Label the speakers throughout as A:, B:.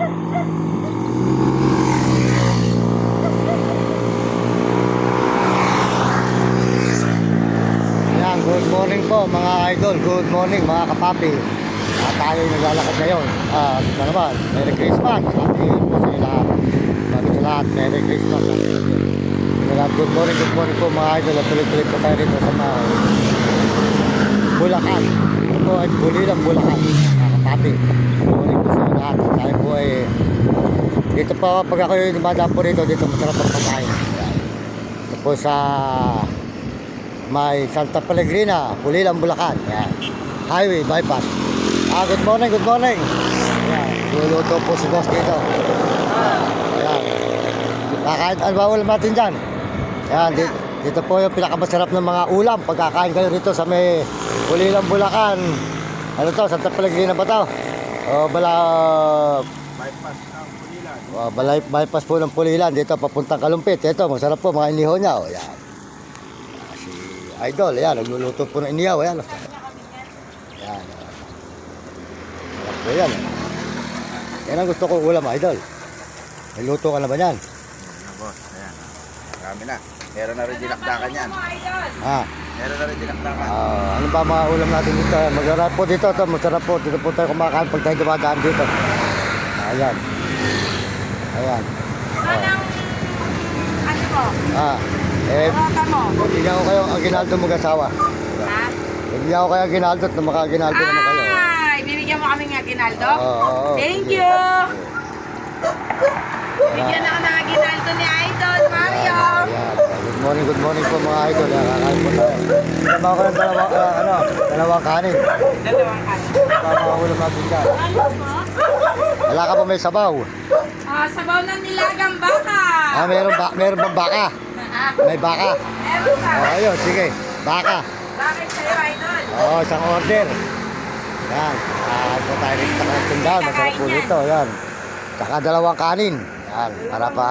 A: Yan, good morning po mga idol. Good morning mga kapapi. Tayo naglalakad ngayon. Ito naman, Merry Christmas. Happy po sa lahat. Bago sa lahat, Merry Christmas. Good morning po mga idol. At tuloy-tuloy po tayo dito sa mga Bulacan. Ito ay Bulilang Bulacan. Mga kapapi. Good morning po sa lahat. Tayo po ay dito po, pag ako yung dumadaan po rito, dito masarap ang pagkain. Ito po sa may Santa Pellegrina, Bulilang Bulacan. Yan. Highway bypass. Good morning, good morning. Yan. Luluto po si boss dito. Yan. Kakain, ano ba ulam natin dyan? Yan, dito po yung pinakamasarap ng mga ulam. Pagkakain kayo rito sa may Bulilang Bulacan. Ano to, Santa Pellegrina ba to? O
B: Bypass ng Pulilan.
A: bypass po ng Pulilan. Dito papuntang Kalumpit. Ito, masarap po mga inihaw niya. O, yan. Si Idol, yan, nagluluto po ng inihaw. Yan. Yan. Sarap po yan. Yan ang gusto ko ulam, Idol. May luto ka na ba yan?
B: Na boss, ayan. Marami na. Meron na rin dinakdakan yan. Meron na rin dinakdakan.
A: Ano ba mga ulam natin dito? Masarap po dito. Masarap po. Dito po tayo kumakain pag tayo dumadaan dito. Ayan. Ayan.
C: Anong, ano mo? Rota mo?
A: Bigyan ko kayo ang Aguinaldo mag-asawa.
C: Ha?
A: Bigyan ko kayo ang Aguinaldo at maka-Aguinaldo naman kayo.
C: Ay, bibigyan mo kami ng Aguinaldo?
A: Oo.
C: Thank you! Bigyan ako ng Aguinaldo ni Idol, Mario!
A: Ayan. Good morning po mga idol. Kakain po tayo. Tama ko ng dalawang kanin.
C: Dalawang kanin.
A: Mga ulam natin dyan. Wala ka po may sabaw.
C: Sabaw ng nilagang baka!
A: Meron bang baka? May baka.
C: Meron ka?
A: Ayun, sige. Baka.
C: Bakit sa'yo, Idol?
A: Isang order. Yan. Ito tayo rin sa mga tindahan. Masarap po dito. Yan. Saka dalawang kanin. Yan. Para pa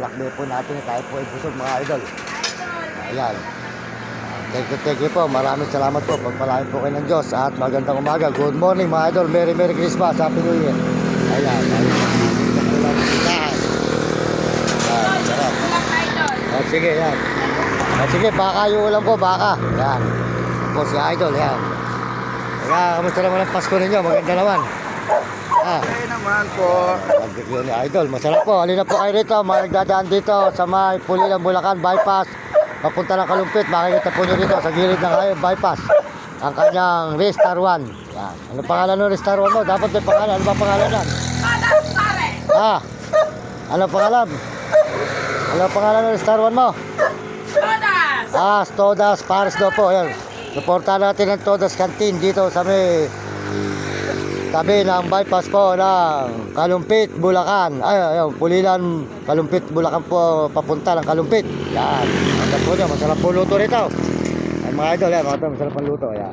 A: lakbay po natin. Tayo po ay busog mga idol. Ayan. Thank you po. Maraming salamat po. Pagpalain po kayo ng Diyos. At magandang umaga. Good morning mga idol. Merry Christmas. Happy New Year. Ayan. Sarap. Sige, yan. Sige, baka yung ulam ko, baka. Yan. Po si Idol, yan. Kaya, kamusta naman ang Pasko ninyo? Maganda naman.
B: Okay naman po.
A: Pag-bigyo ni Idol, masarap po. Halina po kayo rito, magdadaan dito sa may Pulilang Bulacan bypass. Papunta ng Kalumpit, makikita po nyo dito sa gilid ng bypass. Ang kanyang Restar 1. Yan. Ano pangalan ng Restar 1 mo? Dapat may pangalan. Ano ba pangalan yan? Ano pangalan? Ano pangalan ng Restar 1 mo?
C: Todas!
A: Todas Pares do po. Ayan. Suportahan natin ang Todas Canteen dito sa may tabi ng bypass po ng Kalumpit, Bulacan. Ayun, Pulilan, Kalumpit, Bulacan po papunta ng Kalumpit. Yan. Ang po niya, masarap po luto rito. Ay mga idol, yan, masarap ang luto. Yan.